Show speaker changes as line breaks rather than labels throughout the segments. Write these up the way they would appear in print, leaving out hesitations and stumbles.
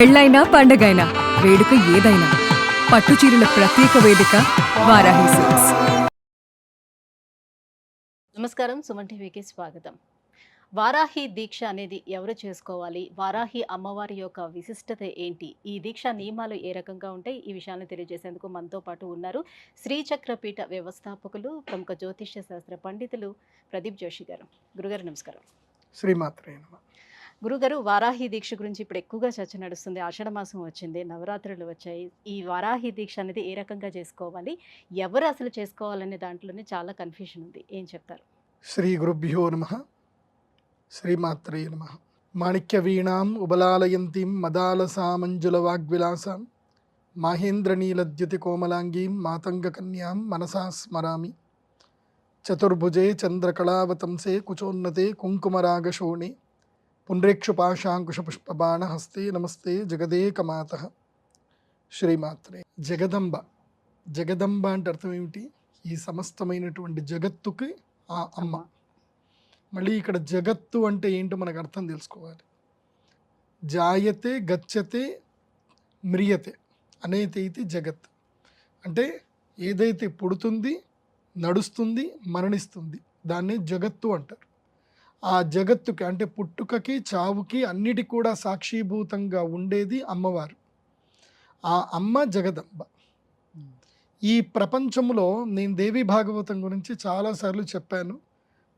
పెళ్ళైనా పండగైనా వేడుక ఏదైనా పట్టుచీరల ప్రత్యేక వేదిక వారాహి సిల్క్స్.
నమస్కారం, సుమన్ టీవీకి స్వాగతం. వారాహి దీక్ష అనేది ఎవరు చేసుకోవాలి? వారాహి అమ్మవారి యొక్క విశిష్టత ఏంటి? ఈ దీక్ష నియమాలు ఏ రకంగా ఉంటాయి? ఈ విషయాలను తెలియజేసేందుకు మనతో పాటు ఉన్నారు శ్రీచక్రపీఠ వ్యవస్థాపకులు, ప్రముఖ జ్యోతిష్య శాస్త్ర పండితులు ప్రదీప్ జోషి గారు. గురుగారు నమస్కారం.
శ్రీమాత్రే నమః.
గురుగారు, వారాహి దీక్ష గురించి ఇప్పుడు ఎక్కువగా చర్చ నడుస్తుంది. ఆషాఢ మాసం వచ్చింది, నవరాత్రులు వచ్చాయి. ఈ వారాహి దీక్ష అనేది ఏ రకంగా చేసుకోవాలి, ఎవరు అసలు చేసుకోవాలనే దాంట్లోనే చాలా కన్ఫ్యూషన్ ఉంది. ఏం చెప్తారు?
శ్రీ గురుభ్యో నమః. శ్రీమాత్రే నమః. మాణిక్య వీణాం ఉబలాలయంతీం మదాలసామంజుల వాగ్విలాసాం మాహేంద్రనీలద్యుతి కోమలాంగీం మాతంగ కన్యాం మనసా స్మరామి. చతుర్భుజే చంద్రకళావతంసే కుచోన్నతే కుంకుమరాగశోణే పుండ్రేక్షుపాశాంకుశపుష్పబాణ హస్తే నమస్తే జగదేకమాతః. శ్రీమాత్రే. జగదంబ అంటే అర్థం ఏమిటి? ఈ సమస్తమైనటువంటి జగత్తుకి ఆ అమ్మ. మళ్ళీ ఇక్కడ జగత్తు అంటే ఏంటో మనకు అర్థం తెలుసుకోవాలి. జాయతే గచ్చతే మ్రియతే అనేతే ఇది జగత్. అంటే ఏదైతే పుడుతుంది, నడుస్తుంది, మరణిస్తుంది దాన్ని జగత్తు అంటారు. ఆ జగత్తుకి అంటే పుట్టుకకి, చావుకి అన్నిటి కూడా సాక్షిభూతంగా ఉండేది అమ్మవారు. ఆ అమ్మ జగదంబ. ఈ ప్రపంచంలో నేను దేవి భాగవతం గురించి చాలాసార్లు చెప్పాను.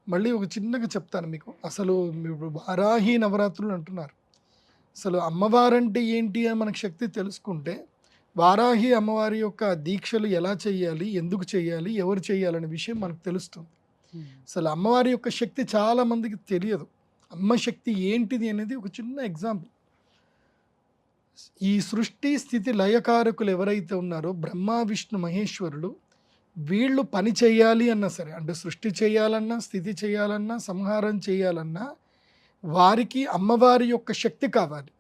మళ్ళీ ఒక చిన్నగా చెప్తాను మీకు. అసలు మీరు వారాహి నవరాత్రులు అంటున్నారు. అసలు అమ్మవారంటే ఏంటి అని మనకు శక్తి తెలుసుకుంటే వారాహి అమ్మవారి యొక్క దీక్షలు ఎలా చేయాలి, ఎందుకు చేయాలి, ఎవరు చేయాలనే విషయం మనకు తెలుస్తుంది. అసలు అమ్మవారి యొక్క శక్తి చాలా మందికి తెలియదు. అమ్మ శక్తి ఏంటిది అనేది ఒక చిన్న ఎగ్జాంపుల్. ఈ సృష్టి స్థితి లయకారకులు ఎవరైతే ఉన్నారో బ్రహ్మ విష్ణు మహేశ్వరులు, వీళ్ళు పని చేయాలి అన్నా సరే, అంటే సృష్టి చేయాలన్నా, స్థితి చేయాలన్నా, సంహారం చేయాలన్నా వారికి అమ్మవారి యొక్క శక్తి కావాలి.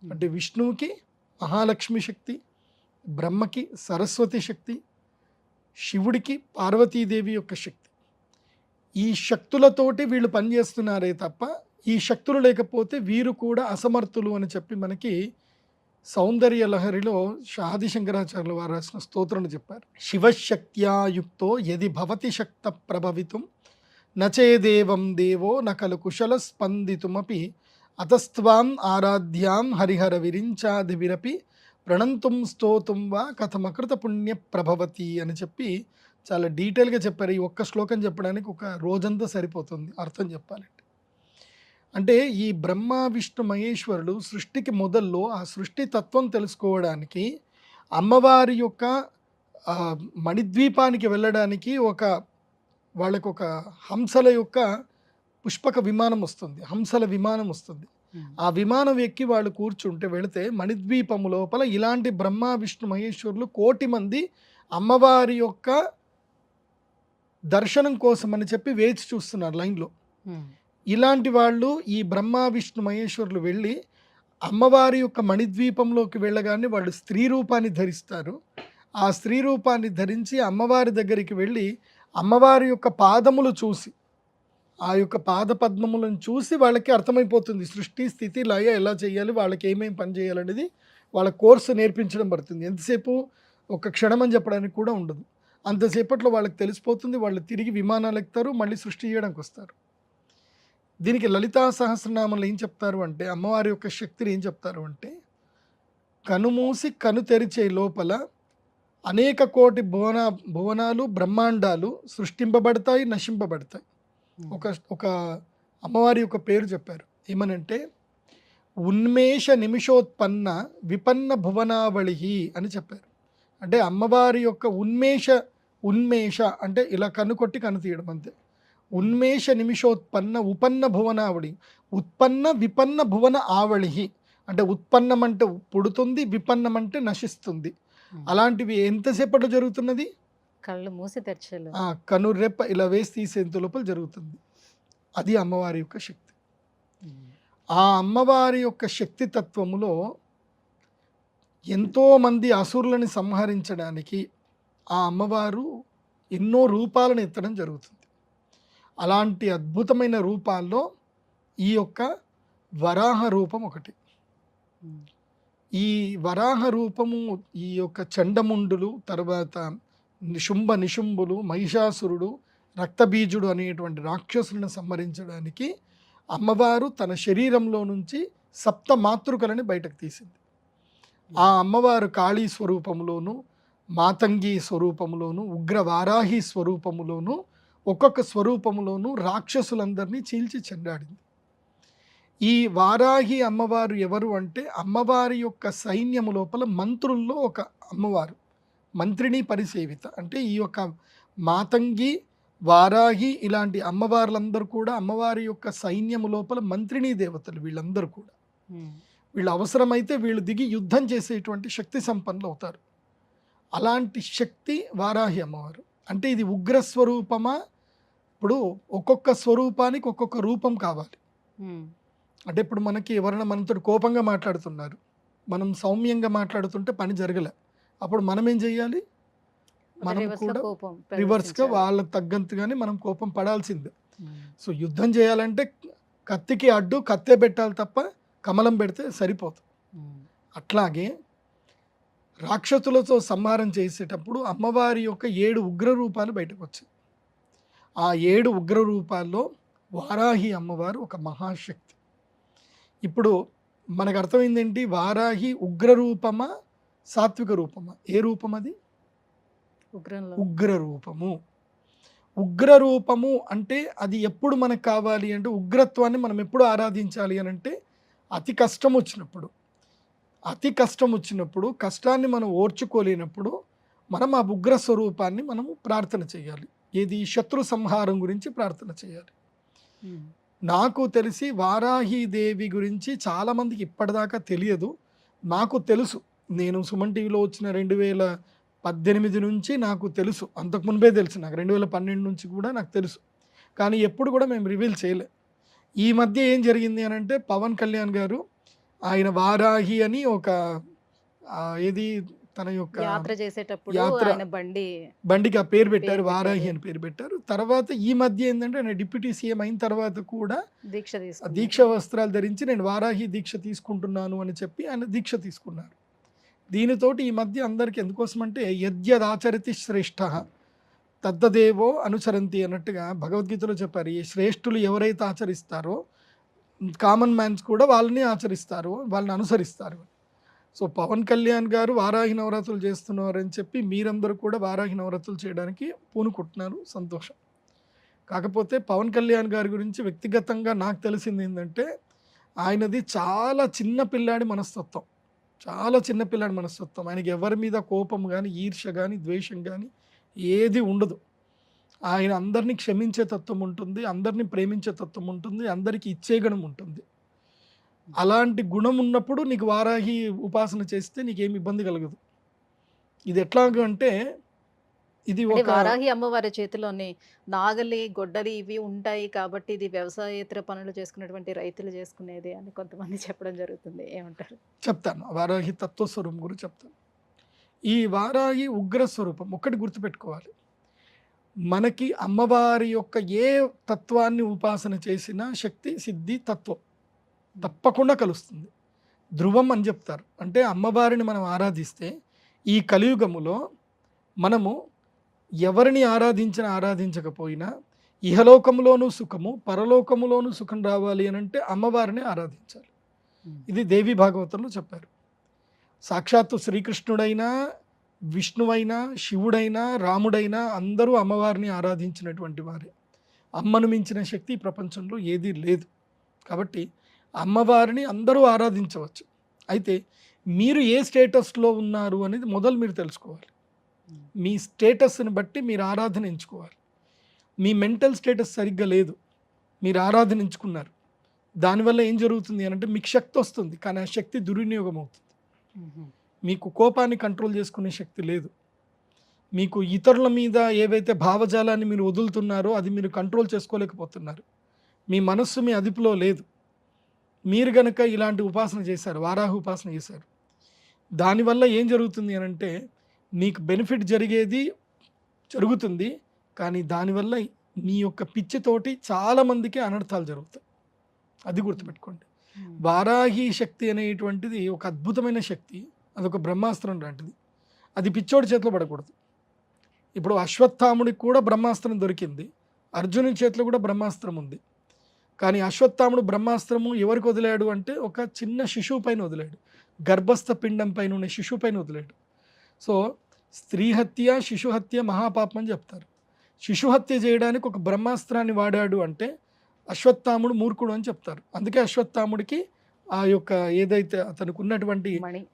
అంటే విష్ణువుకి మహాలక్ష్మి శక్తి, బ్రహ్మకి సరస్వతి శక్తి, శివుడికి పార్వతీదేవి యొక్క శక్తి. ఈ శక్తులతోటి వీళ్ళు పనిచేస్తున్నారే తప్ప ఈ శక్తులు లేకపోతే వీరు కూడా అసమర్థులు అని చెప్పి మనకి సౌందర్య లహరిలో ఆది శంకరాచార్యులు వారు రాసిన స్తోత్రం చెప్పారు. శివశక్త్యాయుక్తో యది భవతి శక్త ప్రభవితం నచేదేవం దేవో నకలు కుశల స్పందితుమపి అతస్త్వాం ఆరాధ్యాం హరిహర విరించాది విరపి ప్రణంతుం స్తోతుం వా కథమకృత పుణ్య ప్రభవతి అని చెప్పి చాలా డీటెయిల్గా చెప్పారు. ఈ ఒక్క శ్లోకం చెప్పడానికి ఒక రోజంతా సరిపోతుంది అర్థం చెప్పాలంటే. అంటే ఈ బ్రహ్మ విష్ణు మహేశ్వరుడు సృష్టికి మొదల్లో ఆ సృష్టి తత్వం తెలుసుకోవడానికి అమ్మవారి యొక్క మణిద్వీపానికి వెళ్ళడానికి వాళ్ళకు ఒక హంసల యొక్క పుష్పక విమానం వస్తుంది, హంసల విమానం వస్తుంది. ఆ విమానం ఎక్కి వాళ్ళు కూర్చుంటే వెళితే మణిద్వీపము లోపల ఇలాంటి బ్రహ్మ విష్ణు మహేశ్వరులు 1,000,000 మంది అమ్మవారి యొక్క దర్శనం కోసం అని చెప్పి వేచి చూస్తున్నారు లైన్లో. ఇలాంటి వాళ్ళు ఈ బ్రహ్మ విష్ణు మహేశ్వరులు వెళ్ళి అమ్మవారి యొక్క మణిద్వీపంలోకి వెళ్ళగానే వాళ్ళు స్త్రీ రూపాన్ని ధరిస్తారు. ఆ స్త్రీ రూపాన్ని ధరించి అమ్మవారి దగ్గరికి వెళ్ళి అమ్మవారి యొక్క పాదములు చూసి, ఆ యొక్క పాద పద్మములను చూసి వాళ్ళకి అర్థమైపోతుంది సృష్టి స్థితి లయ ఎలా చేయాలి, వాళ్ళకి ఏమేమి పని చేయాలనేది వాళ్ళ కోర్సు నేర్పించడం పడుతుంది. ఎంతసేపు ఒక క్షణం అని చెప్పడానికి కూడా ఉండదు. అంతసేపట్లో వాళ్ళకి తెలిసిపోతుంది. వాళ్ళు తిరిగి విమానాలు ఎక్కుతారు, మళ్ళీ సృష్టి చేయడానికి వస్తారు. దీనికి లలితా సహస్రనామంలో ఏం చెప్తారు అంటే, అమ్మవారి యొక్క శక్తిని ఏం చెప్తారు అంటే, కనుమూసి కను తెరిచే లోపల అనేక కోటి భువనాలు బ్రహ్మాండాలు సృష్టింపబడతాయి, నశింపబడతాయి. ఒక అమ్మవారి యొక్క పేరు చెప్పారు. ఏమనంటే ఉన్మేష నిమిషోత్పన్న విపన్న భువనావళి అని చెప్పారు. అంటే అమ్మవారి యొక్క ఉన్మేష అంటే ఇలా కన్ను కొట్టి కన్ను తీయడం అంతే. ఉన్మేష నిమిషోత్పన్న ఉపన్న భువనావళి, ఉత్పన్న విపన్న భువన ఆవళి. అంటే ఉత్పన్నం అంటే పుడుతుంది, విపన్నం అంటే నశిస్తుంది. అలాంటివి ఎంతసేపట్లో జరుగుతున్నది?
కళ్ళు మూసి తెరచలు,
కనురెప్ప ఇలా వేసి తీసేంత లోపల జరుగుతుంది. అది అమ్మవారి యొక్క శక్తి. ఆ అమ్మవారి యొక్క శక్తి తత్వములో ఎంతోమంది అసురులని సంహరించడానికి ఆ అమ్మవారు ఎన్నో రూపాలను ఎత్తడం జరుగుతుంది. అలాంటి అద్భుతమైన రూపాల్లో ఈ యొక్క వరాహ రూపం ఒకటి. ఈ వరాహ రూపము, ఈ యొక్క చండముండులు, తర్వాత శుంభ నిశుంభులు, మహిషాసురుడు, రక్తబీజుడు అనేటువంటి రాక్షసులను సంహరించడానికి అమ్మవారు తన శరీరంలో నుంచి సప్త మాతృకలని బయటకు తీసింది. ఆ అమ్మవారు కాళీ స్వరూపములోను, మాతంగి స్వరూపములోను, ఉగ్ర వారాహి స్వరూపములోను, ఒక్కొక్క స్వరూపములోను రాక్షసులందరినీ చీల్చి చెండాడింది. ఈ వారాహి అమ్మవారు ఎవరు అంటే అమ్మవారి యొక్క సైన్యము లోపల మంత్రుల్లో ఒక అమ్మవారు, మంత్రిని పరిసేవిత. అంటే ఈ యొక్క మాతంగి, వారాహి ఇలాంటి అమ్మవార్లందరూ కూడా అమ్మవారి యొక్క సైన్యము లోపల మంత్రిని దేవతలు. వీళ్ళందరూ కూడా వీళ్ళు అవసరమైతే వీళ్ళు దిగి యుద్ధం చేసేటువంటి శక్తి సంపన్నులు అవుతారు. అలాంటి శక్తి వారాహి అమ్మవారు. అంటే ఇది ఉగ్ర స్వరూపమా? ఇప్పుడు ఒక్కొక్క స్వరూపానికి ఒక్కొక్క రూపం కావాలి. అంటే ఇప్పుడు మనకి ఎవరైనా మనతో కోపంగా మాట్లాడుతున్నారు, మనం సౌమ్యంగా మాట్లాడుతుంటే పని జరగలే, అప్పుడు మనం ఏం చేయాలి? మనం కూడా రివర్స్గా వాళ్ళకి తగ్గంతగానే మనం కోపం పడాల్సిందే. సో యుద్ధం చేయాలంటే కత్తికి అడ్డు కత్తే పెట్టాలి తప్ప కమలం పెడితే సరిపోతుంది. అట్లాగే రాక్షసులతో సంహారం చేసేటప్పుడు అమ్మవారి యొక్క 7 ఉగ్ర రూపాలు బయటకు వచ్చాయి. ఆ 7 ఉగ్ర రూపాల్లో వారాహి అమ్మవారు ఒక మహాశక్తి. ఇప్పుడు మనకు అర్థమైందేంటి? వారాహి ఉగ్ర రూపమా సాత్విక రూపమా? ఏ రూపం అది? ఉగ్ర రూపము. ఉగ్ర రూపము అంటే అది ఎప్పుడు మనకు కావాలి అంటే, ఉగ్రత్వాన్ని మనం ఎప్పుడు ఆరాధించాలి అని అంటే అతి కష్టం వచ్చినప్పుడు. అతి కష్టం వచ్చినప్పుడు, కష్టాన్ని మనం ఓర్చుకోలేనప్పుడు మనం ఆ ఉగ్ర స్వరూపాన్ని మనము ప్రార్థన చేయాలి. ఏది? శత్రు సంహారం గురించి ప్రార్థన చేయాలి. నాకు తెలిసి వారాహీదేవి గురించి చాలామందికి ఇప్పటిదాకా తెలియదు. నాకు తెలుసు, నేను సుమన్ టీవీలో వచ్చిన 2018 నుంచి నాకు తెలుసు. అంతకుముందే తెలుసు నాకు, 2012 నుంచి కూడా నాకు తెలుసు. కానీ ఎప్పుడు కూడా మేము రివీల్ చేయలే. ఈ మధ్య ఏం జరిగింది అని అంటే, పవన్ కళ్యాణ్ గారు ఆయన వారాహి అని ఒక ఏది తన యొక్క
యాత్ర చేసేటప్పుడు ఆయన
బండికి ఆ పేరు పెట్టారు, వారాహి అని పేరు పెట్టారు. తర్వాత ఈ మధ్య ఏంటంటే ఆయన డిప్యూటీ సీఎం అయిన తర్వాత కూడా దీక్ష వస్త్రాలు ధరించి నేను వారాహి దీక్ష తీసుకుంటున్నాను అని చెప్పి ఆయన దీక్ష తీసుకున్నారు. దీనితోటి ఈ మధ్య అందరికి ఎందుకోసం అంటే, యద్యదాచరతి శ్రేష్ఠ తద్దదేవో అనుసరంతి అన్నట్టుగా భగవద్గీతలో చెప్పారు. ఈ శ్రేష్ఠులు ఎవరైతే ఆచరిస్తారో కామన్ మ్యాన్స్ కూడా వాళ్ళని ఆచరిస్తారు, వాళ్ళని అనుసరిస్తారు. సో పవన్ కళ్యాణ్ గారు వారాహి నవరాత్రులు చేస్తున్నారు అని చెప్పి మీరందరూ కూడా వారాహి నవరాత్రులు చేయడానికి పూనుకుంటున్నారు, సంతోషం. కాకపోతే పవన్ కళ్యాణ్ గారి గురించి వ్యక్తిగతంగా నాకు తెలిసింది ఏంటంటే, ఆయనది చాలా చిన్న పిల్లాడి మనస్తత్వం, చాలా చిన్న పిల్లాడి మనస్తత్వం. ఆయనకి ఎవరి మీద కోపం కానీ, ఈర్ష్య కానీ, ద్వేషం కానీ ఏది ఉండదు. ఆయన అందరినీ క్షమించే తత్వం ఉంటుంది, అందరినీ ప్రేమించే తత్వం ఉంటుంది, అందరికీ ఇచ్చే గుణం ఉంటుంది. అలాంటి గుణం ఉన్నప్పుడు నీకు వారాహి ఉపాసన చేస్తే నీకేమి ఇబ్బంది కలగదు. ఇది ఎట్లాగంటే, ఇది ఒక
వారాహి అమ్మవారి చేతిలోనే నాగలి, గొడ్డలి ఇవి ఉంటాయి కాబట్టి ఇది వ్యవసాయేతర పనులు చేసుకున్నటువంటి రైతులు చేసుకునేది అని కొంతమంది చెప్పడం జరుగుతుంది. ఏమంటారు?
చెప్తాను, వారాహి తత్వస్వరూపం గురించి చెప్తాను. ఈ వారాహి ఉగ్ర స్వరూపం ఒకటి గుర్తుపెట్టుకోవాలి. మనకి అమ్మవారి యొక్క ఏ తత్వాన్ని ఉపాసన చేసినా శక్తి, సిద్ధి, తత్వం తప్పకుండా కలుస్తుంది. ధ్రువం అని చెప్తారు. అంటే అమ్మవారిని మనం ఆరాధిస్తే ఈ కలియుగములో మనము ఎవరిని ఆరాధించకపోయినా ఇహలోకములోనూ సుఖము, పరలోకములోనూ సుఖం రావాలి అని అంటే అమ్మవారిని ఆరాధించాలి. ఇది దేవి భాగవతంలో చెప్పారు. సాక్షాత్తు శ్రీకృష్ణుడైనా, విష్ణువైనా, శివుడైనా, రాముడైనా అందరూ అమ్మవారిని ఆరాధించినటువంటి వారే. అమ్మను మించిన శక్తి ప్రపంచంలో ఏదీ లేదు. కాబట్టి అమ్మవారిని అందరూ ఆరాధించవచ్చు. అయితే మీరు ఏ స్టేటస్లో ఉన్నారు అనేది మొదలు మీరు తెలుసుకోవాలి. మీ స్టేటస్ని బట్టి మీరు ఆరాధన ఎంచుకోవాలి. మీ మెంటల్ స్టేటస్ సరిగ్గా లేదు, మీరు ఆరాధన ఎంచుకున్నారు, దానివల్ల ఏం జరుగుతుంది అని అంటే మీకు శక్తి వస్తుంది, కానీ ఆ శక్తి దుర్వినియోగం అవుతుంది. మీకు కోపాన్ని కంట్రోల్ చేసుకునే శక్తి లేదు. మీకు ఇతరుల మీద ఏవైతే భావజాలాన్ని మీరు వదులుతున్నారో అది మీరు కంట్రోల్ చేసుకోలేకపోతున్నారు. మీ మనస్సు మీ అదుపులో లేదు. మీరు గనక ఇలాంటి ఉపాసన చేశారు, వారాహి ఉపాసన చేశారు, దానివల్ల ఏం జరుగుతుంది అని అంటే మీకు బెనిఫిట్ జరుగుతుంది, కానీ దానివల్ల మీ యొక్క పిచ్చితోటి చాలామందికి అనర్థాలు జరుగుతాయి. అది గుర్తుపెట్టుకోండి. వారాహి శక్తి అనేటువంటిది ఒక అద్భుతమైన శక్తి, అదొక బ్రహ్మాస్త్రం లాంటిది. అది పిచ్చోడి చేతిలో పడకూడదు. ఇప్పుడు అశ్వత్థాముడికి కూడా బ్రహ్మాస్త్రం దొరికింది, అర్జునుడి చేతిలో కూడా బ్రహ్మాస్త్రం ఉంది. కానీ అశ్వత్థాముడు బ్రహ్మాస్త్రము ఎవరికి వదిలాడు అంటే ఒక చిన్న శిశువు పైన వదిలాడు, గర్భస్థ పిండం పైన ఉన్న శిశువు పైన వదిలాడు. సో స్త్రీ హత్య శిశు హత్య మహాపాపం అని చెప్తారు. శిశు హత్య చేయడానికి ఒక బ్రహ్మాస్త్రాన్ని వాడాడు అంటే అశ్వత్థాముడు మూర్ఖుడు అని చెప్తారు. అందుకే అశ్వత్థాముడికి ఆ యొక్క ఏదైతే అతనికి ఉన్నటువంటి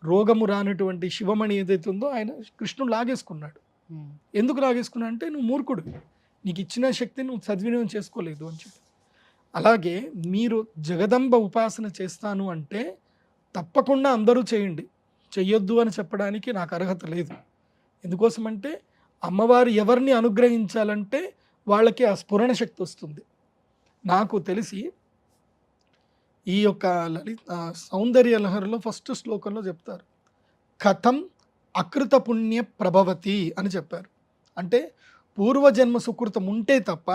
రోగము రానటువంటి శివమణి ఏదైతే ఉందో ఆయన కృష్ణుడు లాగేసుకున్నాడు. ఎందుకు లాగేసుకున్నా అంటే నువ్వు మూర్ఖుడు, నీకు ఇచ్చిన శక్తిని నువ్వు సద్వినియోగం చేసుకోలేదు అని చెప్పి. అలాగే మీరు జగదంబ ఉపాసన చేస్తాను అంటే తప్పకుండా అందరూ చేయండి, చెయ్యొద్దు అని చెప్పడానికి నాకు అర్హత లేదు. ఎందుకోసమంటే అమ్మవారు ఎవరిని అనుగ్రహించాలంటే వాళ్ళకి ఆ స్ఫురణ శక్తి వస్తుంది. నాకు తెలిసి ఈ యొక్క సౌందర్య లహరిలో ఫస్ట్ శ్లోకంలో చెప్తారు, కథం అకృత పుణ్య ప్రభవతి అని చెప్పారు. అంటే పూర్వజన్మ సుకృతం ఉంటే తప్ప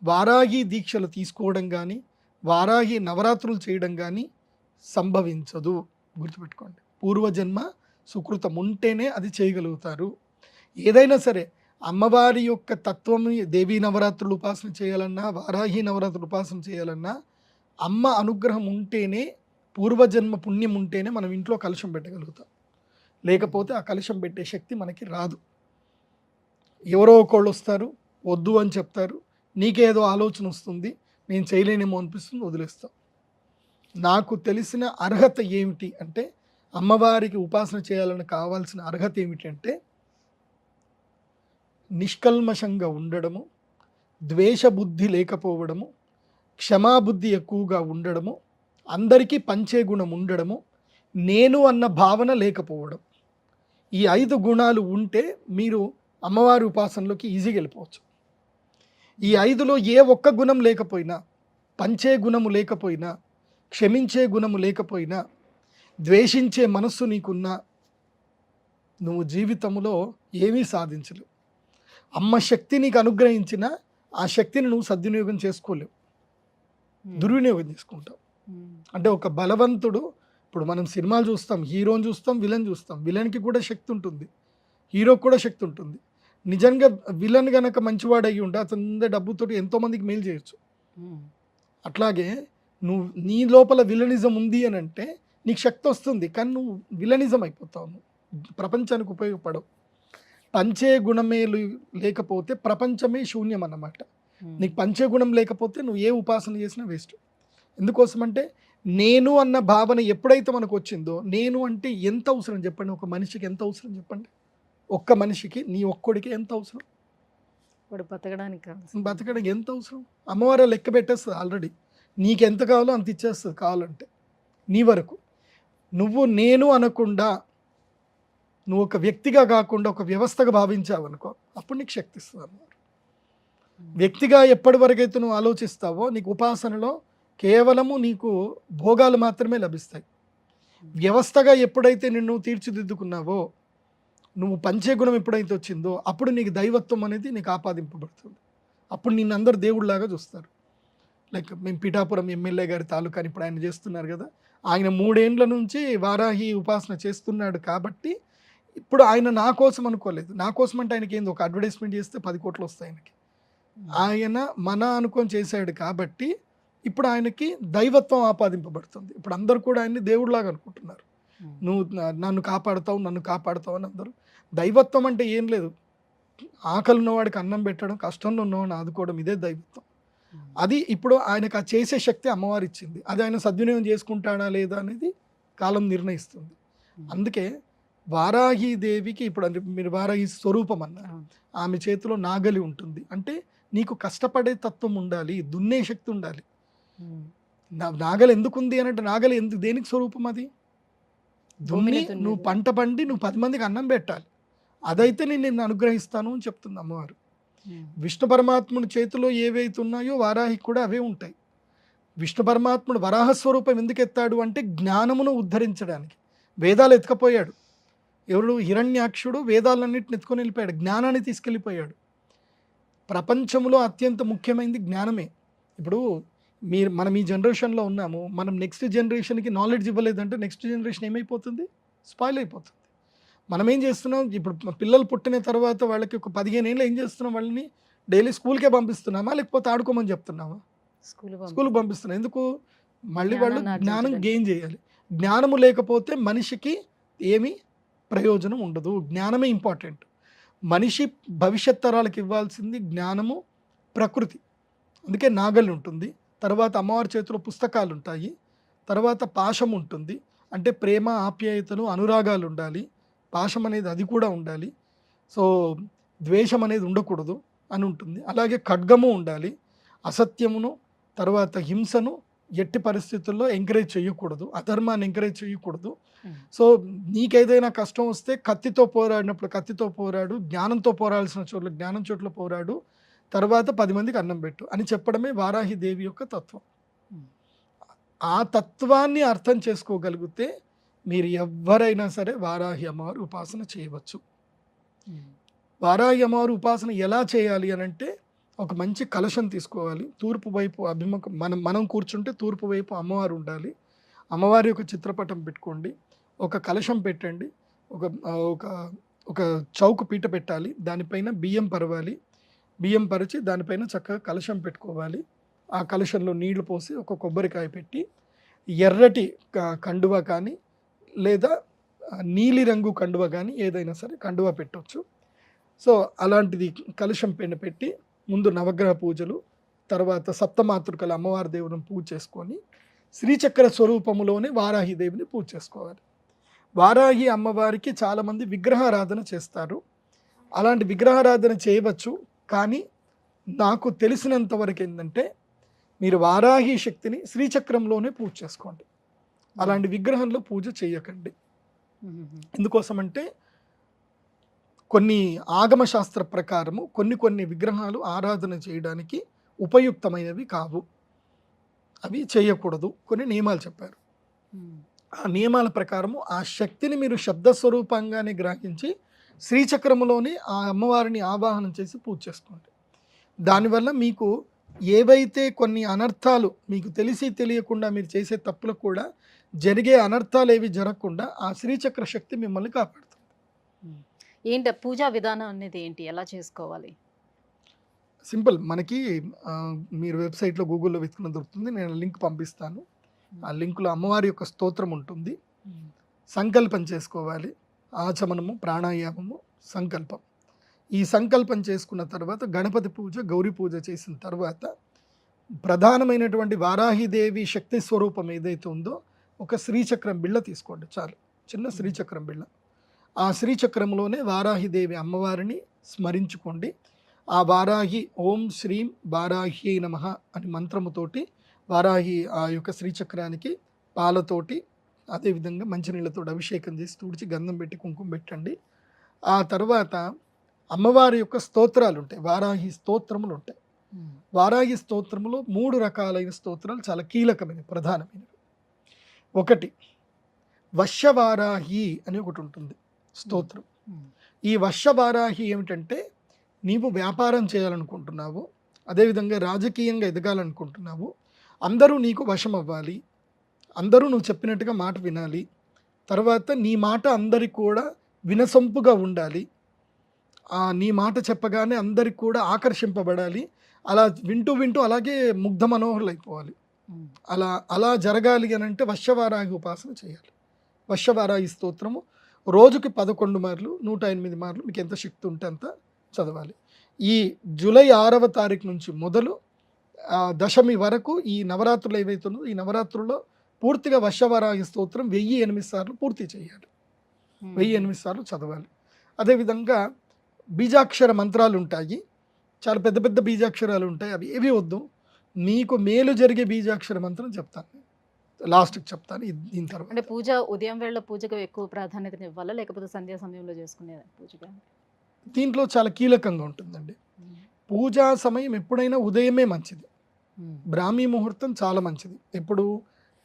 వారాహి దీక్షలు తీసుకోవడం కానీ వారాహి నవరాత్రులు చేయడం కానీ సంభవించదు. గుర్తుపెట్టుకోండి, పూర్వజన్మ సుకృతం ఉంటేనే అది చేయగలుగుతారు. ఏదైనా సరే అమ్మవారి యొక్క తత్వం, దేవీ నవరాత్రులు ఉపాసన చేయాలన్నా వారాహి నవరాత్రులు ఉపాసన చేయాలన్నా అమ్మ అనుగ్రహం ఉంటేనే, పూర్వజన్మ పుణ్యం ఉంటేనే మనం ఇంట్లో కలశం పెట్టగలుగుతాం. లేకపోతే ఆ కలశం పెట్టే శక్తి మనకి రాదు. ఎవరో ఒకళ్ళు వస్తారు, వద్దు అని చెప్తారు, నీకేదో ఆలోచన వస్తుంది, నేను చేయలేనేమో అనిపిస్తుంది, వదిలేస్తాం. నాకు తెలిసిన అర్హత ఏమిటి అంటే, అమ్మవారికి ఉపాసన చేయాలని కావాల్సిన అర్హత ఏమిటి అంటే నిష్కల్మషంగా ఉండడము, ద్వేషబుద్ధి లేకపోవడము, క్షమాబుద్ధి ఎక్కువగా ఉండడము, అందరికీ పంచే గుణం ఉండడము, నేను అన్న భావన లేకపోవడం. ఈ 5 గుణాలు ఉంటే మీరు అమ్మవారి ఉపాసనలోకి ఈజీగా వెళ్ళిపోవచ్చు. ఈ 5లో ఏ ఒక్క గుణం లేకపోయినా, పంచే గుణము లేకపోయినా, క్షమించే గుణము లేకపోయినా, ద్వేషించే మనస్సు నీకున్నా నువ్వు జీవితంలో ఏమీ సాధించలేవు. అమ్మ శక్తి నీకు అనుగ్రహించిన ఆ శక్తిని నువ్వు సద్వినియోగం చేసుకోలేవు, దుర్వినియోగం చేసుకుంటావు. అంటే ఒక బలవంతుడు, ఇప్పుడు మనం సినిమాలు చూస్తాం, హీరోని చూస్తాం, విలన్ చూస్తాం. విలన్కి కూడా శక్తి ఉంటుంది, హీరోకి కూడా శక్తి ఉంటుంది. నిజంగా విలన్ గనక మంచివాడు అయ్యి ఉంటే అతని డబ్బుతో ఎంతోమందికి మేలు చేయొచ్చు. అట్లాగే నువ్వు నీ లోపల విలనిజం ఉంది అని అంటే నీకు శక్తి వస్తుంది, కానీ నువ్వు విలనిజం అయిపోతావు, నువ్వు ప్రపంచానికి ఉపయోగపడవు. పంచే గుణమే లేకపోతే ప్రపంచమే శూన్యం అన్నమాట. నీకు పంచే గుణం లేకపోతే నువ్వు ఏ ఉపాసన చేసినా వేస్ట్. ఎందుకోసమంటే నేను అన్న భావన ఎప్పుడైతే మనకు వచ్చిందో, నేను అంటే ఎంత అవసరం చెప్పండి, ఒక మనిషికి ఎంత అవసరం చెప్పండి, ఒక్క మనిషికి నీ ఒక్కడికి ఎంత అవసరం, బతకడానికి ఎంత అవసరం. అమ్మవారు లెక్క పెట్టేస్తుంది ఆల్రెడీ, నీకెంత కావాలో అంత ఇచ్చేస్తుంది కావాలంటే నీ వరకు. నువ్వు నేను అనకుండా, నువ్వు ఒక వ్యక్తిగా కాకుండా ఒక వ్యవస్థగా భావించావు అనుకో, అప్పుడు నీకు శక్తి ఇస్తుంది అమ్మవారు. వ్యక్తిగా ఎప్పటి వరకైతే నువ్వు ఆలోచిస్తావో నీకు ఉపాసనలో కేవలము నీకు భోగాలు మాత్రమే లభిస్తాయి. వ్యవస్థగా ఎప్పుడైతే నిన్ను తీర్చిదిద్దుకున్నావో, నువ్వు పంచేగుణం ఎప్పుడైతే వచ్చిందో అప్పుడు నీకు దైవత్వం అనేది నీకు ఆపాదింపబడుతుంది. అప్పుడు నిన్ను అందరు దేవుడిలాగా చూస్తారు. లైక్ మేము పిఠాపురం ఎమ్మెల్యే గారి తాలూకాని ఇప్పుడు ఆయన చేస్తున్నారు కదా, ఆయన 3 ఏండ్ల నుంచి వారాహి ఉపాసన చేస్తున్నాడు కాబట్టి ఇప్పుడు ఆయన నా కోసం అనుకోలేదు. నా కోసం అంటే ఆయనకి ఏంది, ఒక అడ్వర్టైజ్మెంట్ చేస్తే 10 కోట్లు వస్తాయి ఆయనకి. ఆయన మన అనుకొని చేశాడు కాబట్టి ఇప్పుడు ఆయనకి దైవత్వం ఆపాదింపబడుతుంది. ఇప్పుడు అందరు కూడా ఆయన్ని దేవుడిలాగా అనుకుంటున్నారు. నువ్వు నన్ను కాపాడుతావు అని అందరూ. దైవత్వం అంటే ఏం లేదు, ఆకలి ఉన్నవాడికి అన్నం పెట్టడం, కష్టంలో ఉన్నవాడిని ఆదుకోవడం, ఇదే దైవత్వం. అది ఇప్పుడు ఆయనకు ఆ చేసే శక్తి అమ్మవారు ఇచ్చింది. అది ఆయన సద్వినియోగం చేసుకుంటాడా లేదా అనేది కాలం నిర్ణయిస్తుంది. అందుకే వారాహి దేవికి ఇప్పుడు అంటే మీరు వారాహి స్వరూపం అన్నారు, ఆమె చేతిలో నాగలి ఉంటుంది. అంటే నీకు కష్టపడే తత్వం ఉండాలి, దున్నే శక్తి ఉండాలి. నాగలి ఎందుకు ఉంది అని అంటే, నాగలి ఎందుకు, దేనికి స్వరూపం అది? దున్ని నువ్వు పంట పండి నువ్వు 10 మందికి అన్నం పెట్టాలి. అదైతే నేను నిన్ను అనుగ్రహిస్తాను అని చెప్తుంది అమ్మవారు. విష్ణు పరమాత్ముడి చేతిలో ఏవైతే ఉన్నాయో వారాహికి కూడా అవే ఉంటాయి. విష్ణు పరమాత్ముడు వరాహస్వరూపం ఎందుకు ఎత్తాడు అంటే జ్ఞానమును ఉద్ధరించడానికి. వేదాలు ఎత్తుకపోయాడు ఎవరు, హిరణ్యాక్షుడు వేదాలన్నిటిని ఎత్తుకొని వెళ్ళిపోయాడు, జ్ఞానాన్ని తీసుకెళ్ళిపోయాడు. ప్రపంచంలో అత్యంత ముఖ్యమైనది జ్ఞానమే. ఇప్పుడు మనం ఈ జనరేషన్లో ఉన్నాము. మనం నెక్స్ట్ జనరేషన్కి నాలెడ్జ్ ఇవ్వలేదంటే నెక్స్ట్ జనరేషన్ ఏమైపోతుంది, స్పాయిల్ అయిపోతుంది. మనం ఏం చేస్తున్నాం ఇప్పుడు, పిల్లలు పుట్టిన తర్వాత వాళ్ళకి ఒక 15 ఏళ్ళు ఏం చేస్తున్నాం, వాళ్ళని డైలీ స్కూల్కే పంపిస్తున్నామా లేకపోతే ఆడుకోమని చెప్తున్నామా? స్కూల్కి పంపిస్తున్నాం. ఎందుకు? మళ్ళీ వాళ్ళు
జ్ఞానాన్ని
జ్ఞానం
ఆర్జించడానికి.
గెయిన్ చేయాలి. జ్ఞానము లేకపోతే మనిషికి ఏమీ ప్రయోజనం ఉండదు. జ్ఞానమే ఇంపార్టెంట్. మనిషి భవిష్యత్ తరాలకు ఇవ్వాల్సింది జ్ఞానము, ప్రకృతి. అందుకే నాగలి ఉంటుంది, తర్వాత అమ్మవారి చేతిలో పుస్తకాలు ఉంటాయి, తర్వాత పాశం ఉంటుంది. అంటే ప్రేమ, ఆప్యాయతలు, అనురాగాలు ఉండాలి. పాశం అనేది అది కూడా ఉండాలి. సో ద్వేషం అనేది ఉండకూడదు అని ఉంటుంది. అలాగే ఖడ్గము ఉండాలి. అసత్యమును, తర్వాత హింసను ఎట్టి పరిస్థితుల్లో ఎంకరేజ్ చేయకూడదు. అధర్మాన్ని ఎంకరేజ్ చేయకూడదు. సో నీకేదైనా కష్టం వస్తే కత్తితో పోరాడినప్పుడు కత్తితో పోరాడు, జ్ఞానంతో పోరాడాల్సిన చోట్ల జ్ఞానం చోట్ల పోరాడు, తర్వాత 10 మందికి అన్నం పెట్టు అని చెప్పడమే వారాహి దేవి యొక్క తత్వం. ఆ తత్వాన్ని అర్థం చేసుకోగలిగితే మీరు ఎవరైనా సరే వారాహి అమ్మవారి ఉపాసన చేయవచ్చు. వారాహి అమ్మవారి ఉపాసన ఎలా చేయాలి అని అంటే, ఒక మంచి కలశం తీసుకోవాలి. తూర్పు వైపు అభిముఖం, మనం కూర్చుంటే తూర్పు వైపు అమ్మవారు ఉండాలి. అమ్మవారి యొక్క చిత్రపటం పెట్టుకోండి. ఒక కలశం పెట్టండి. ఒక ఒక ఒక చౌకు పీట పెట్టాలి. దానిపైన బియ్యం పరవాలి. బియ్యం పరిచి దానిపైన చక్కగా కలశం పెట్టుకోవాలి. ఆ కలశంలో నీళ్లు పోసి ఒక కొబ్బరికాయ పెట్టి, ఎర్రటి కండువ కానీ లేదా నీలిరంగు కండువ కానీ ఏదైనా సరే కండువ పెట్టవచ్చు. సో అలాంటిది కలశం పైన పెట్టి ముందు నవగ్రహ పూజలు, తర్వాత సప్తమాతృకల అమ్మవారి దేవుని పూజ చేసుకొని శ్రీచక్ర స్వరూపములోనే వారాహి దేవిని పూజ చేసుకోవాలి. వారాహి అమ్మవారికి చాలామంది విగ్రహారాధన చేస్తారు. అలాంటి విగ్రహారాధన చేయవచ్చు, కానీ నాకు తెలిసినంత వరకు ఏంటంటే మీరు వారాహి శక్తిని శ్రీచక్రంలోనే పూజ చేసుకోండి. అలాంటి విగ్రహంలో పూజ చేయకండి. ఎందుకోసమంటే కొన్ని ఆగమ శాస్త్ర ప్రకారము కొన్ని విగ్రహాలు ఆరాధన చేయడానికి ఉపయుక్తమైనవి కావు, అవి చేయకూడదు. కొన్ని నియమాలు చెప్పారు. ఆ నియమాల ప్రకారము ఆ శక్తిని మీరు శబ్దస్వరూపంగానే గ్రహించి శ్రీచక్రములోనే ఆ అమ్మవారిని ఆవాహనం చేసి పూజ చేసుకోండి. దానివల్ల మీకు ఏవైతే కొన్ని అనర్థాలు మీకు తెలిసి తెలియకుండా మీరు చేసే తప్పులకు కూడా జరిగే అనర్థాలు ఏవి జరగకుండా ఆ శ్రీచక్ర శక్తి మిమ్మల్ని కాపాడుతుంది.
ఏంటి పూజా విధానం అనేది ఏంటి, ఎలా చేసుకోవాలి?
సింపుల్. మనకి మీరు వెబ్సైట్లో గూగుల్లో వెతుకున్న దొరుకుతుంది. నేను లింక్ పంపిస్తాను. ఆ లింకులో అమ్మవారి యొక్క స్తోత్రం ఉంటుంది. సంకల్పం చేసుకోవాలి. ఆచమనము, ప్రాణాయామము, సంకల్పం. ఈ సంకల్పం చేసుకున్న తర్వాత గణపతి పూజ, గౌరీ పూజ చేసిన తర్వాత ప్రధానమైనటువంటి వారాహిదేవి శక్తి స్వరూపం ఏదైతే ఉందో ఒక శ్రీచక్రం బిళ్ళ తీసుకోండి చాలు. చిన్న శ్రీచక్రం బిళ్ళ. ఆ శ్రీచక్రంలోనే వారాహిదేవి అమ్మవారిని స్మరించుకోండి. ఆ వారాహి ఓం శ్రీం వారాహి నమః అని మంత్రముతోటి వారాహి ఆ యొక్క శ్రీచక్రానికి పాలతోటి అదేవిధంగా మంచినీళ్ళతో అభిషేకం చేసి తుడిచి గంధం పెట్టి కుంకుమ పెట్టండి. ఆ తర్వాత అమ్మవారి యొక్క స్తోత్రాలు ఉంటాయి, వారాహి స్తోత్రములు ఉంటాయి. వారాహి స్తోత్రములో 3 రకాలైన స్తోత్రాలు చాలా కీలకమైనవి, ప్రధానమైనవి. ఒకటి వశ్యవారాహి అని ఒకటి ఉంటుంది స్తోత్రం. ఈ వశ్యవారాహి ఏమిటంటే, నీవు వ్యాపారం చేయాలనుకుంటున్నావు, అదేవిధంగా రాజకీయంగా ఎదగాలనుకుంటున్నావు, అందరూ నీకు వశం అవ్వాలి, అందరూ నువ్వు చెప్పినట్టుగా మాట వినాలి, తర్వాత నీ మాట అందరికి కూడా వినసొంపుగా ఉండాలి, నీ మాట చెప్పగానే అందరికి కూడా ఆకర్షింపబడాలి, అలా వింటూ వింటూ అలాగే ముగ్ధ మనోహరులు అయిపోవాలి. అలా జరగాలి అని అంటే వశ్యవారాహి ఉపాసన చేయాలి. వశ్యవారాహి స్తోత్రము రోజుకి 11 మార్లు 108 మార్లు మీకు ఎంత శక్తి ఉంటే అంత చదవాలి. ఈ జూలై 6వ తారీఖు నుంచి మొదలు దశమి వరకు ఈ నవరాత్రులు ఏవైతే ఉన్నదో ఈ నవరాత్రుల్లో పూర్తిగా వశ్యవారాహి స్తోత్రం 1008 సార్లు పూర్తి చేయాలి. 1008 సార్లు చదవాలి. అదేవిధంగా బీజాక్షర మంత్రాలు ఉంటాయి, చాలా పెద్ద పెద్ద బీజాక్షరాలు ఉంటాయి, అవి ఏవి వద్దు. నీకు మేలు జరిగే బీజాక్షర మంత్రం చెప్తాను, లాస్ట్కి చెప్తాను దీని తర్వాత.
అంటే పూజ ఉదయం వేళ పూజకు ఎక్కువ ప్రాధాన్యత ఇవ్వాలా లేకపోతే సంధ్యా సమయంలో చేసుకునే పూజగా?
దీంట్లో చాలా కీలకంగా ఉంటుందండి. పూజా సమయం ఎప్పుడైనా ఉదయమే మంచిది. బ్రాహ్మీ ముహూర్తం చాలా మంచిది. ఎప్పుడు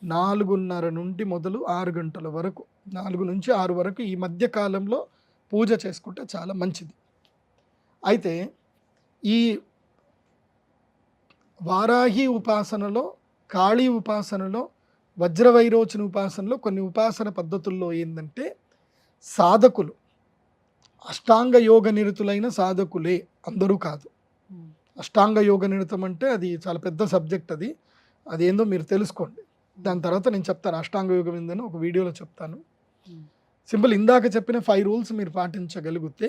4:30 నుండి మొదలు 6 గంటల వరకు, 4 నుంచి 6 వరకు ఈ మధ్య కాలంలో పూజ చేసుకుంటే చాలా మంచిది. అయితే ఈ వారాహి ఉపాసనలో కాళీ ఉపాసనలో, వజ్రవైరోచన ఉపాసనలో, కొన్ని ఉపాసన పద్ధతుల్లో ఏంటంటే సాధకులు అష్టాంగ యోగ నిరతులైన సాధకులే, అందరూ కాదు. అష్టాంగ యోగ నిరతం అంటే అది చాలా పెద్ద సబ్జెక్ట్, అది ఏందో మీరు తెలుసుకోండి. దాని తర్వాత నేను చెప్తాను అష్టాంగ యోగం ఏందని ఒక వీడియోలో చెప్తాను. సింపుల్, ఇందాక చెప్పిన 5 రూల్స్ మీరు పాటించగలిగితే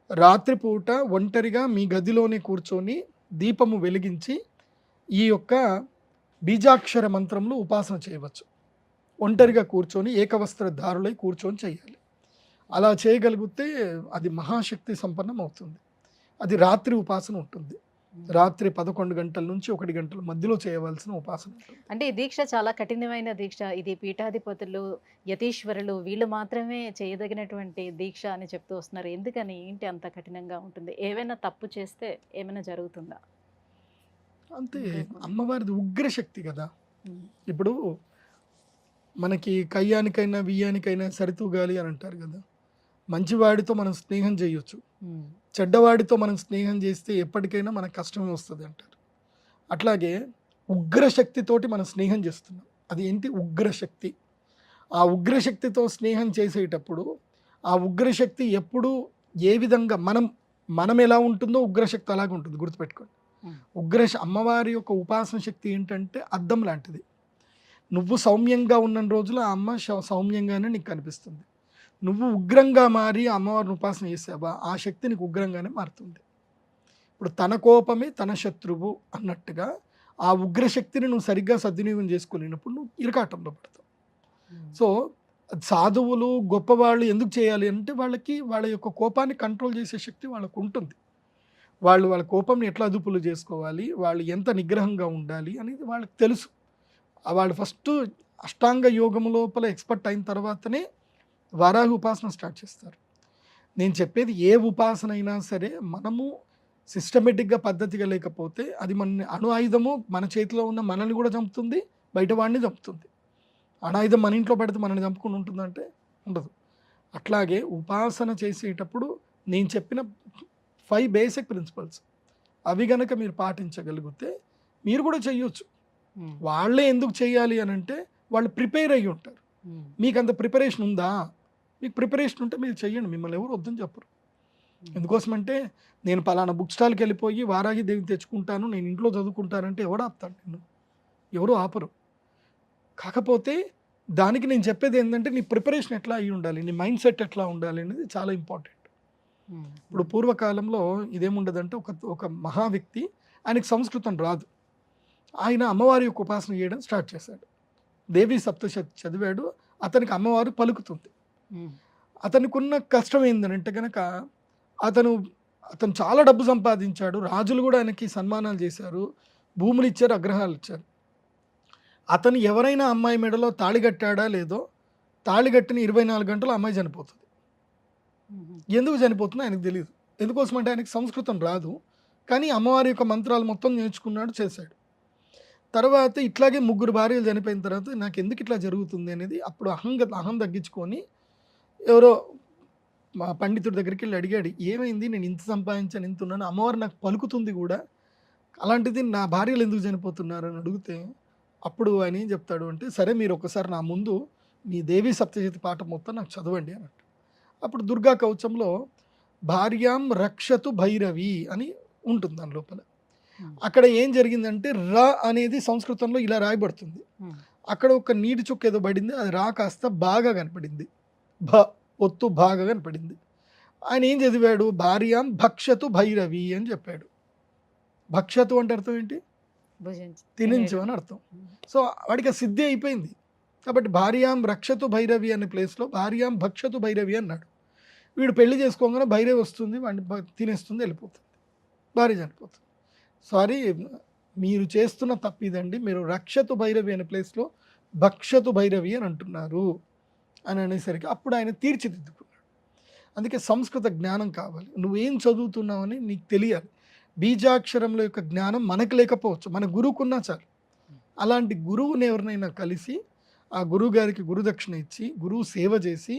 రాత్రిపూట ఒంటరిగా మీ గదిలోనే కూర్చొని దీపము వెలిగించి ఈ యొక్క బీజాక్షర మంత్రంలో ఉపాసన చేయవచ్చు. ఒంటరిగా కూర్చొని ఏకవస్త్రధారులై కూర్చొని చేయాలి. అలా చేయగలిగితే అది మహాశక్తి సంపన్నం అవుతుంది. అది రాత్రి ఉపాసన ఉంటుంది. రాత్రి 11 గంటల నుంచి 1 గంటల మధ్యలో చేయవలసిన ఉపాసన ఉంటుంది.
అంటే ఈ దీక్ష చాలా కఠినమైన దీక్ష. ఇది పీఠాధిపతులు, యతీశ్వరులు వీళ్ళు మాత్రమే చేయదగినటువంటి దీక్ష అని చెప్తూ వస్తున్నారు. ఎందుకని, ఏంటి అంత కఠినంగా ఉంటుంది? ఏవైనా తప్పు చేస్తే ఏమైనా జరుగుతుందా?
అంతే, అమ్మవారిది ఉగ్రశక్తి కదా. ఇప్పుడు మనకి కయ్యానికైనా బియ్యానికైనా సరితూగాలి అని అంటారు కదా. మంచివాడితో మనం స్నేహం చేయొచ్చు, చెడ్డవాడితో మనం స్నేహం చేస్తే ఎప్పటికైనా మనకు కష్టమే వస్తుంది అంటారు. అట్లాగే ఉగ్రశక్తితోటి మనం స్నేహం చేస్తున్నాం. అది ఏంటి? ఉగ్రశక్తి. ఆ ఉగ్రశక్తితో స్నేహం చేసేటప్పుడు ఆ ఉగ్రశక్తి ఎప్పుడు ఏ విధంగా మనం ఎలా ఉంటుందో ఉగ్రశక్తి అలాగే ఉంటుంది, గుర్తుపెట్టుకోండి. అమ్మవారి యొక్క ఉపాసన శక్తి ఏంటంటే అద్దం లాంటిది. నువ్వు సౌమ్యంగా ఉన్న రోజులు ఆ అమ్మ సౌమ్యంగానే నీకు కనిపిస్తుంది. నువ్వు ఉగ్రంగా మారి అమ్మవారిని ఉపాసన చేసావా, ఆ శక్తి నీకు ఉగ్రంగానే మారుతుంది. ఇప్పుడు తన కోపమే తన శత్రువు అన్నట్టుగా ఆ ఉగ్రశక్తిని నువ్వు సరిగ్గా సద్వినియోగం చేసుకోలేనప్పుడు నువ్వు ఇరకాటంలో పడతావు. సో సాధువులు గొప్పవాళ్ళు ఎందుకు చేయాలి అంటే వాళ్ళ యొక్క కోపాన్ని కంట్రోల్ చేసే శక్తి వాళ్ళకు ఉంటుంది. వాళ్ళ కోపంని ఎట్లా అదుపులు చేసుకోవాలి, వాళ్ళు ఎంత నిగ్రహంగా ఉండాలి అనేది వాళ్ళకి తెలుసు. వాళ్ళు ఫస్ట్ అష్టాంగ యోగం లోపల ఎక్స్పర్ట్ అయిన తర్వాతనే వారాహి ఉపాసన స్టార్ట్ చేస్తారు. నేను చెప్పేది ఏ ఉపాసన అయినా సరే మనము సిస్టమేటిక్గా పద్ధతిగా లేకపోతే అది మన ఆయుధము మన చేతిలో ఉన్న మనల్ని కూడా చంపుతుంది, బయట వాడిని చంపుతుంది. ఆయుధం మన ఇంట్లో పడితే మనల్ని చంపుకుని ఉంటుందంటే ఉండదు. అట్లాగే ఉపాసన చేసేటప్పుడు నేను చెప్పిన 5 బేసిక్ ప్రిన్సిపల్స్ అవి గనక మీరు పాటించగలిగితే మీరు కూడా చెయ్యొచ్చు. వాళ్ళే ఎందుకు చేయాలి అని అంటే వాళ్ళు ప్రిపేర్ అయ్యి ఉంటారు. మీకు అంత ప్రిపరేషన్ ఉందా? మీకు ప్రిపరేషన్ ఉంటే మీరు చెయ్యండి, మిమ్మల్ని ఎవరు వద్దని చెప్పరు. ఎందుకోసమంటే నేను పలానా బుక్ స్టాల్కి వెళ్ళిపోయి వారాహి దేవి తెచ్చుకుంటాను, నేను ఇంట్లో చదువుకుంటానంటే ఎవడు ఆపుతాడు? నిన్ను ఎవరు ఆపరు. కాకపోతే దానికి నేను చెప్పేది ఏంటంటే నీ ప్రిపరేషన్ ఎట్లా అయ్యి ఉండాలి, నీ మైండ్ సెట్ ఎట్లా ఉండాలి అనేది చాలా ఇంపార్టెంట్. ఇప్పుడు పూర్వకాలంలో ఇదేముండదంటే ఒక మహా వ్యక్తి, ఆయనకి సంస్కృతం రాదు, ఆయన అమ్మవారి యొక్క ఉపాసన చేయడం స్టార్ట్ చేశాడు. దేవి సప్తశతి చదివాడు, అతనికి అమ్మవారు పలుకుతుంది. అతనికి ఉన్న కష్టం ఏంటంటే కనుక అతను చాలా డబ్బు సంపాదించాడు, రాజులు కూడా ఆయనకి సన్మానాలు చేశారు, భూములు ఇచ్చారు, అగ్రహాలు ఇచ్చారు. అతను ఎవరైనా అమ్మాయి మెడలో తాళి కట్టాడా లేదో, తాళి కట్టిన 24 గంటలు అమ్మాయి చనిపోతుంది. ఎందుకు చనిపోతుందో ఆయనకు తెలియదు. ఎందుకోసం అంటే ఆయనకి సంస్కృతం రాదు, కానీ అమ్మవారి యొక్క మంత్రాలు మొత్తం నేర్చుకున్నాడు, చేశాడు. తర్వాత ఇట్లాగే 3 భార్యలు చనిపోయిన తర్వాత నాకు ఎందుకు ఇట్లా జరుగుతుంది అనేది అప్పుడు అహం తగ్గించుకొని ఎవరో మా పండితుడి దగ్గరికి వెళ్ళి అడిగాడు, ఏమైంది, నేను ఇంత సంపాదించాను, ఇంత ఉన్నాను, అమ్మవారు నాకు పలుకుతుంది కూడా, అలాంటిది నా భార్యలు ఎందుకు చనిపోతున్నారు అని అడిగితే అప్పుడు ఆయన ఏం చెప్తాడు అంటే, సరే మీరు ఒకసారి నా ముందు మీ దేవి సప్తశతి పాఠం మొత్తం నాకు చదవండి అన్నట్టు. అప్పుడు దుర్గా కవచంలో భార్యాం రక్షతు భైరవి అని ఉంటుంది దాని లోపల. అక్కడ ఏం జరిగిందంటే రా అనేది సంస్కృతంలో ఇలా రాయబడుతుంది, అక్కడ ఒక నీటి చుక్క ఏదో పడింది, అది రా కాస్త బాగా కనపడింది, ఒత్తు బాగా కనపడింది. ఆయన ఏం చదివాడు, భార్యాం భక్షతు భైరవి అని చెప్పాడు. భక్షతు అంటే అర్థం ఏంటి? తినించు అని అర్థం. సో వాడికి ఆ సిద్ధి అయిపోయింది. కాబట్టి భార్యాం రక్షతు భైరవి అనే ప్లేస్లో భార్యాం భక్షతు భైరవి అన్నాడు. వీడు పెళ్లి చేసుకోగానే భైరవి వస్తుంది, వాడిని తినేస్తుంది, వెళ్ళిపోతుంది, భార్య చనిపోతుంది. సారీ, మీరు చేస్తున్న తప్పు ఇదండి, మీరు రక్షతు భైరవి అనే ప్లేస్లో భక్షతు భైరవి అని అంటున్నారు అని అనేసరికి అప్పుడు ఆయన తీర్చిదిద్దుకున్నాడు. అందుకే సంస్కృత జ్ఞానం కావాలి. నువ్వేం చదువుతున్నావని నీకు తెలియాలి. బీజాక్షరంలో యొక్క జ్ఞానం మనకు లేకపోవచ్చు, మన గురువుకున్నా చాలు. అలాంటి గురువుని ఎవరినైనా కలిసి ఆ గురువు గారికి గురుదక్షిణ ఇచ్చి గురువు సేవ చేసి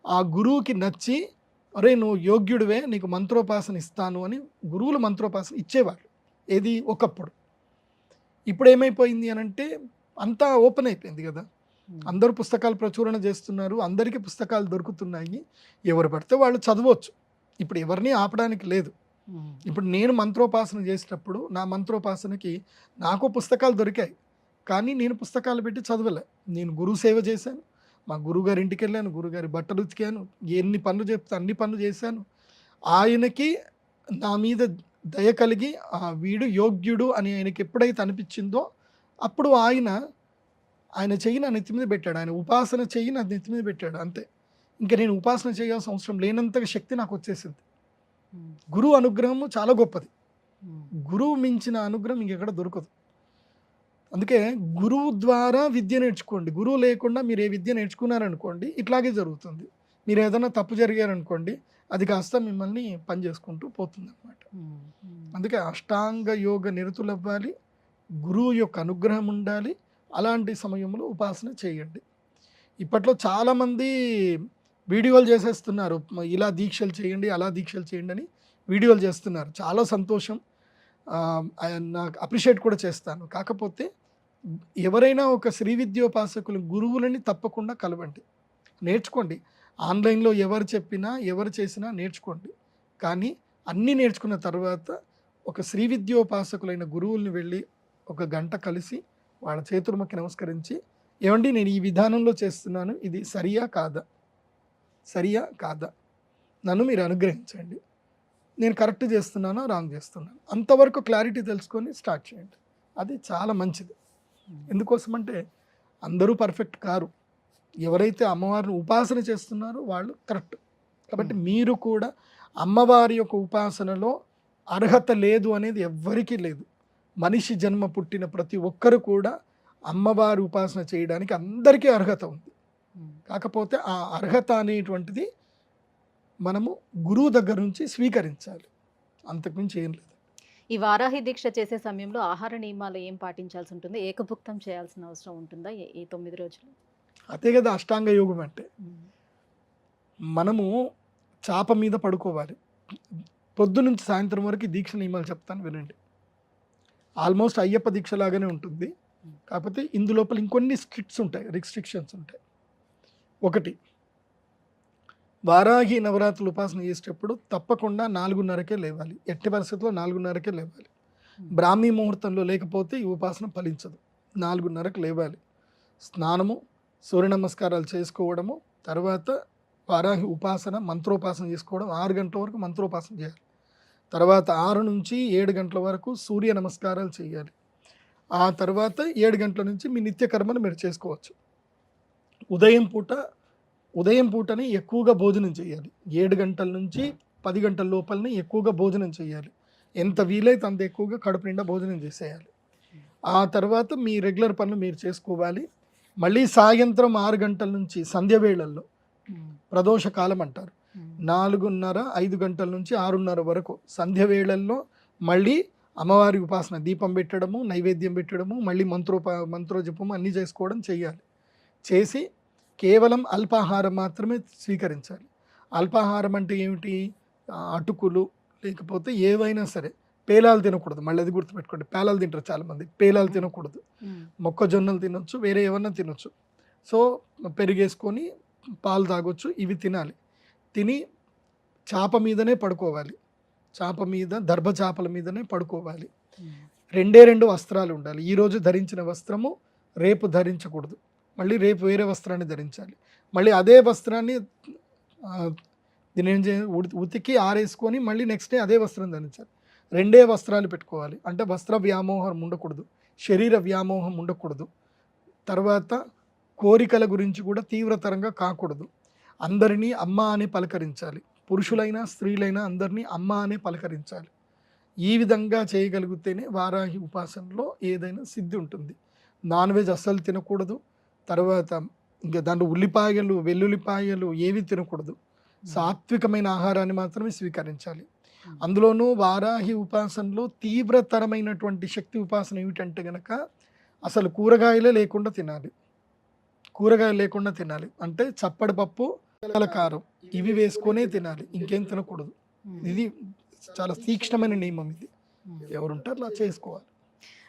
ఆ గురువుకి నచ్చి, అరే నువ్వు యోగ్యుడివే, నీకు మంత్రోపాసన ఇస్తాను అని గురువులు మంత్రోపాసన ఇచ్చేవాళ్ళు. ఏది ఒకప్పుడు. ఇప్పుడు ఏమైపోయింది అని అంటే అంతా ఓపెన్ అయిపోయింది కదా, అందరూ పుస్తకాలు ప్రచురణ చేస్తున్నారు, అందరికీ పుస్తకాలు దొరుకుతున్నాయి, ఎవరు పడితే వాళ్ళు చదవచ్చు. ఇప్పుడు ఎవరిని ఆపడానికి లేదు. ఇప్పుడు నేను మంత్రోపాసన చేసేటప్పుడు నా మంత్రోపాసనకి నాకు పుస్తకాలు దొరికాయి, కానీ నేను పుస్తకాలు పెట్టి చదవలే. నేను గురువు సేవ చేశాను, మా గురువుగారి ఇంటికి వెళ్ళాను, గురుగారి బట్టలు ఉతికాను, ఎన్ని పనులు చెప్తే అన్ని పనులు చేశాను. ఆయనకి నా మీద దయ కలిగి వీడు యోగ్యుడు అని ఆయనకి ఎప్పుడైతే అనిపించిందో అప్పుడు ఆయన చెయ్యి నా నెత్తి మీద పెట్టాడు, ఆయన ఉపాసన చెయ్యి నా నెత్తి మీద పెట్టాడు, అంతే. ఇంకా నేను ఉపాసన చేయాల్సిన అవసరం లేనంతగా శక్తి నాకు వచ్చేసింది. గురువు అనుగ్రహము చాలా గొప్పది, గురువు మించిన అనుగ్రహం ఇంకెక్కడ దొరకదు. అందుకే గురువు ద్వారా విద్య నేర్చుకోండి. గురువు లేకుండా మీరు ఏ విద్య నేర్చుకున్నారనుకోండి ఇట్లాగే జరుగుతుంది. మీరు ఏదైనా తప్పు జరిగారనుకోండి అది కాస్త మిమ్మల్ని పని చేసుకుంటూ పోతుంది అనమాట. అందుకే అష్టాంగ యోగ నిరతులు అవ్వాలి, గురువు యొక్క అనుగ్రహం ఉండాలి. అలాంటి సమయంలో ఉపాసన చేయండి. ఇప్పట్లో చాలామంది వీడియోలు చేసేస్తున్నారు, ఇలా దీక్షలు చేయండి అలా దీక్షలు చేయండి అని వీడియోలు చేస్తున్నారు. చాలా సంతోషం, నాకు అప్రిషియేట్ కూడా చేస్తాను. కాకపోతే ఎవరైనా ఒక శ్రీ విద్యోపాసకులు గురువులని తప్పకుండా కలవండి, నేర్చుకోండి. ఆన్లైన్లో ఎవరు చెప్పినా ఎవరు చేసినా నేర్చుకోండి. కానీ అన్నీ నేర్చుకున్న తర్వాత ఒక శ్రీ విద్యోపాసకులైన గురువుల్ని వెళ్ళి ఒక గంట కలిసి వాళ్ళ చేతులకి నమస్కరించి, ఏమండి నేను ఈ విధానంలో చేస్తున్నాను, ఇది సరియా కాదా, నన్ను మీరు అనుగ్రహించండి, నేను కరెక్ట్ చేస్తున్నానో రాంగ్ చేస్తున్నాను, అంతవరకు క్లారిటీ తెలుసుకొని స్టార్ట్ చేయండి. అది చాలా మంచిది. ఎందుకోసమంటే అందరూ పర్ఫెక్ట్ కారు, ఎవరైతే అమ్మవారిని ఉపాసన చేస్తున్నారో వాళ్ళు కరెక్ట్. కాబట్టి మీరు కూడా అమ్మవారి యొక్క ఉపాసనలో అర్హత లేదు అనేది ఎవ్వరికీ లేదు. మనిషి జన్మ పుట్టిన ప్రతి ఒక్కరు కూడా అమ్మవారి ఉపాసన చేయడానికి అందరికీ అర్హత ఉంది. కాకపోతే ఆ అర్హత అనేటువంటిది మనము గురువు దగ్గర నుంచి స్వీకరించాలి, అంతకుమించి ఏం లేదు.
ఈ వారాహి దీక్ష చేసే సమయంలో ఆహార నియమాలు ఏం పాటించాల్సి ఉంటుంది? ఏకభుక్తం చేయాల్సిన అవసరం ఉంటుందా ఈ 9 రోజులు?
అదే కదా అష్టాంగ యోగం అంటే. మనము చాప మీద పడుకోవాలి. పొద్దు నుంచి సాయంత్రం వరకు దీక్ష నియమాలు చెప్తాను వినండి. ఆల్మోస్ట్ అయ్యప్ప దీక్ష లాగానే ఉంటుంది, కాకపోతే ఇందులోపల ఇంకొన్ని రిస్ట్రిక్షన్స్ ఉంటాయి. ఒకటి, వారాహి నవరాత్రులు ఉపాసన చేసేటప్పుడు తప్పకుండా 4:30కే లేవాలి, ఎట్టి పరిస్థితుల్లో 4:30కే లేవాలి. బ్రాహ్మీ ముహూర్తంలో లేకపోతే ఈ ఉపాసన ఫలించదు. 4:30కు లేవాలి, స్నానము, సూర్య నమస్కారాలు చేసుకోవడము, తర్వాత వారాహి ఉపాసన మంత్రోపాసన చేసుకోవడం, 6 గంటల వరకు మంత్రోపాసన చేయాలి. తర్వాత 6 నుంచి 7 గంటల వరకు సూర్య నమస్కారాలు చేయాలి. ఆ తర్వాత 7 గంటల నుంచి మీ నిత్యకర్మను మీరు చేసుకోవచ్చు. ఉదయం పూటని ఎక్కువగా భోజనం చేయాలి. 7 గంటల నుంచి 10 గంటల లోపలనే ఎక్కువగా భోజనం చేయాలి. ఎంత వీలైతే అంత ఎక్కువగా కడుపు నిండా భోజనం చేసేయాలి. ఆ తర్వాత మీ రెగ్యులర్ పనులు మీరు చేసుకోవాలి. మళ్ళీ సాయంత్రం 6 గంటల నుంచి సంధ్య వేళల్లో, ప్రదోష కాలం అంటారు, 4:30, 5 గంటల నుంచి 6:30 వరకు సంధ్య వేళల్లో మళ్ళీ అమ్మవారి ఉపాసన, దీపం పెట్టడము, నైవేద్యం పెట్టడము, మళ్ళీ మంత్రోజపము అన్నీ చేసుకోవడం చేయాలి. చేసి కేవలం అల్పాహారం మాత్రమే స్వీకరించాలి. అల్పాహారం అంటే ఏమిటి? అటుకులు లేకపోతే ఏవైనా సరే, పేలాలు తినకూడదు. మళ్ళీ అది గుర్తుపెట్టుకోండి, పేలాలు తింటారు చాలామంది, పేలాలు తినకూడదు. మొక్కజొన్నలు తినొచ్చు, వేరే ఏమన్నా తినొచ్చు. సో పెరిగేసుకొని పాలు తాగొచ్చు, ఇవి తినాలి. తిని చాప మీదనే పడుకోవాలి, చాప మీద దర్భ చాపల మీదనే పడుకోవాలి. 2 వస్త్రాలు ఉండాలి. ఈరోజు ధరించిన వస్త్రము రేపు ధరించకూడదు, మళ్ళీ రేపు వేరే వస్త్రాన్ని ధరించాలి. మళ్ళీ అదే వస్త్రాన్ని దీని ఉతికి ఆరేసుకొని మళ్ళీ నెక్స్ట్ డే అదే వస్త్రం ధరించాలి. 2 వస్త్రాలు పెట్టుకోవాలి. అంటే వస్త్ర వ్యామోహం ఉండకూడదు, శరీర వ్యామోహం ఉండకూడదు. తర్వాత కోరికల గురించి కూడా తీవ్రతరంగా కాకూడదు. అందరినీ అమ్మ అని పలకరించాలి, పురుషులైనా స్త్రీలైనా అందరినీ అమ్మ అనే పలకరించాలి. ఈ విధంగా చేయగలిగితేనే వారాహి ఉపాసనలో ఏదైనా సిద్ధి ఉంటుంది. నాన్ వెజ్ అస్సలు తినకూడదు. తర్వాత ఇంకా దాంట్లో ఉల్లిపాయలు, వెల్లుల్లిపాయలు ఏవి తినకూడదు. సాత్వికమైన ఆహారాన్ని మాత్రమే స్వీకరించాలి. అందులోనూ వారాహి ఉపాసనలో తీవ్రతరమైనటువంటి శక్తి ఉపాసన ఏమిటంటే గనక అసలు కూరగాయలు లేకుండా తినాలి. అంటే చప్పడి పప్పు, కారం ఇవి వేసుకొనే తినాలి, ఇంకేం తినకూడదు. ఇది చాలా తీక్ష్ణమైన నియమం. ఇది ఎవరుంటారు అలా చేసుకోవాలి.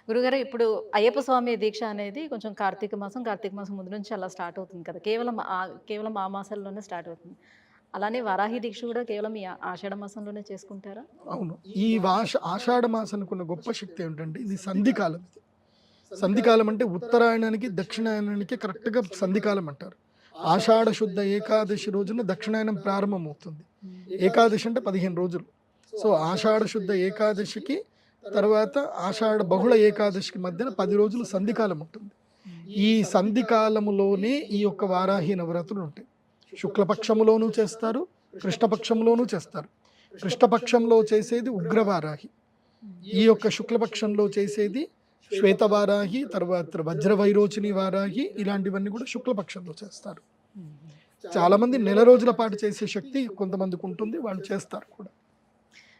గురుగారు ఇప్పుడు అయ్యప్ప స్వామి దీక్ష అనేది కొంచెం కార్తీక మాసం ముందు నుంచి అలా స్టార్ట్ అవుతుంది కదా! కేవలం ఆ మాసాల్లోనే స్టార్ట్ అవుతుంది. అలానే వరాహి దీక్ష కూడా కేవలం ఈ ఆషాఢ మాసంలోనే చేసుకుంటారా?
అవును. ఈ ఆషాఢ మాసానికి ఉన్న గొప్ప శక్తి ఏమిటంటే ఇది సంధికాలం ఇది. సంధికాలం అంటే ఉత్తరాయణానికి, దక్షిణాయనానికి కరెక్ట్‌గా సంధికాలం అంటారు. ఆషాఢ శుద్ధ ఏకాదశి రోజున దక్షిణాయనం ప్రారంభమవుతుంది. ఏకాదశి అంటే 15 రోజులు. సో, ఆషాఢ శుద్ధ ఏకాదశికి తర్వాత ఆషాఢ బహుళ ఏకాదశికి మధ్యన 10 రోజులు సంధికాలం ఉంటుంది. ఈ సంధికాలములోనే ఈ యొక్క వారాహి నవరాత్రులు ఉంటాయి. శుక్లపక్షములోనూ చేస్తారు, కృష్ణపక్షంలోనూ చేస్తారు. కృష్ణపక్షంలో చేసేది ఉగ్రవారాహి, ఈ యొక్క శుక్లపక్షంలో చేసేది శ్వేతవారాహి, తర్వాత వజ్రవైరోచిని వారాహి, ఇలాంటివన్నీ కూడా శుక్లపక్షంలో చేస్తారు. చాలామంది నెల రోజుల పాటు చేసే శక్తి కొంతమందికి ఉంటుంది, వాళ్ళు చేస్తారు కూడా.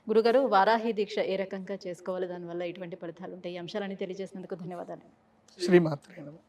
గురుగారు వారాహి దీక్ష ఏ రకంగా చేసుకోవాలి? దానివల్ల ఎటువంటి ఫలితాలు ఉంటాయి? ఈ అంశాలన్నీ తెలియజేసినందుకు ధన్యవాదాలు.
శ్రీమాత్రే నమః.